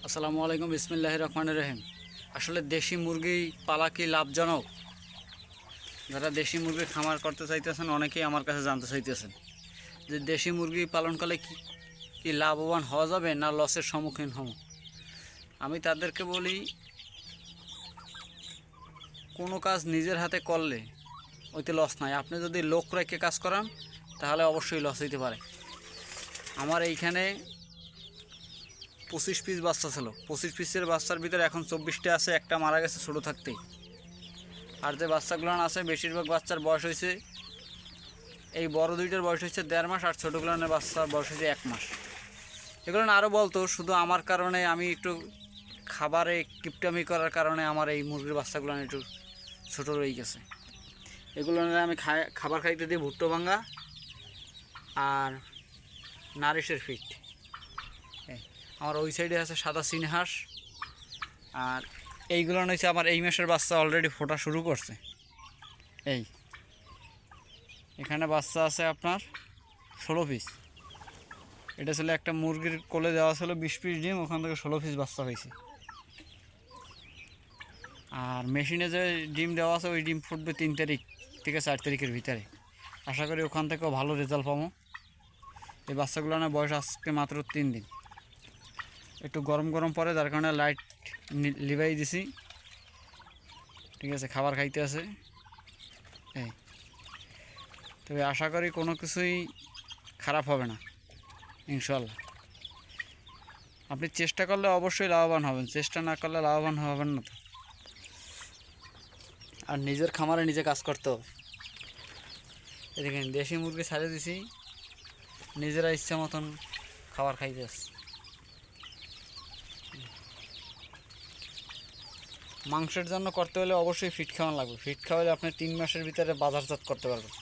আসসালামু আলাইকুম, বিসমিল্লাহির রহমানির রহিম। আসলে দেশি মুরগি পালা কি লাভজনক? যারা দেশি মুরগি খামার করতে চাইতেছেন অনেকেই আমার কাছে জানতে চাইতেছেন যে দেশি মুরগি পালন করলে কি কি লাভবান হওয়া যাবে না লসের সম্মুখীন হব। আমি তাদেরকে বলি, কোনো কাজ নিজের হাতে করলে ওইতে লস নাই। আপনি যদি লোক রেখে কাজ করান তাহলে অবশ্যই লস হইতে পারে। আমার এইখানে 25 পিস বাচ্চা ছিল। 25 পিসের বাচ্চার ভিতরে এখন 24টা আছে, একটা মারা গেছে ছোটো থাকতেই। আর যে বাচ্চাগুলো আছে বেশিরভাগ বাচ্চার বয়স হয়েছে, এই বড় দুইটার বয়স হয়েছে 1.5 মাস, আর ছোটোগুলোর বাচ্চার বয়স হয়েছে 1 মাস। এগুলো আরও বলতো, শুধু আমার কারণে আমি একটু খাবারে কিপটামি করার কারণে আমার এই মুরগির বাচ্চাগুলো একটু ছোটো রয়ে গেছে। এগুলো আমি খাবার খাইতে দিই ভুট্টো ভাঙ্গা আর নারিশের ফিট। আমার ওই সাইডে আছে সাদা সিনহাস। আর এইগুলো হচ্ছে আমার এই মাসের বাচ্চা অলরেডি ফোটা শুরু করছে। এই এখানে বাচ্চা আছে আপনার 16 পিস। এটা ছিল একটা মুরগির কোলে দেওয়া ছিল 20 পিস ডিম, ওখান থেকে 16 পিস বাচ্চা হয়েছে। আর মেশিনে যে ডিম দেওয়া আছে ওই ডিম ফুটবে 3 তারিখ থেকে 4 তারিখের ভিতরে। আশা করি ওখান থেকেও ভালো রেজাল্ট পাবো। এই বাচ্চাগুলো না বয়স আজকে মাত্র 3 দিন। একটু গরম গরম পরে, যার কারণে লাইট লিভাই দিছি। ঠিক আছে, খাবার খাইতে আছে। এই তবে আশা করি কোনো কিছুই খারাপ হবে না ইনশাল্লাহ। আপনি চেষ্টা করলে অবশ্যই লাভবান হবেন, চেষ্টা না করলে লাভবান হবেন না তো। আর নিজের খামারে নিজে কাজ করতে হবে। এদিকে দেশি মুরগি ছাড়িয়ে দিছি, নিজেরা ইচ্ছা মতন খাবার খাইতে আসছে। মাংসের জন্য করতে হলে অবশ্যই ফিট খাওয়ানো লাগবে। ফিট খাওয়ালে আপনি 3 মাসের ভিতরে বাজারজাত করতে পারবেন।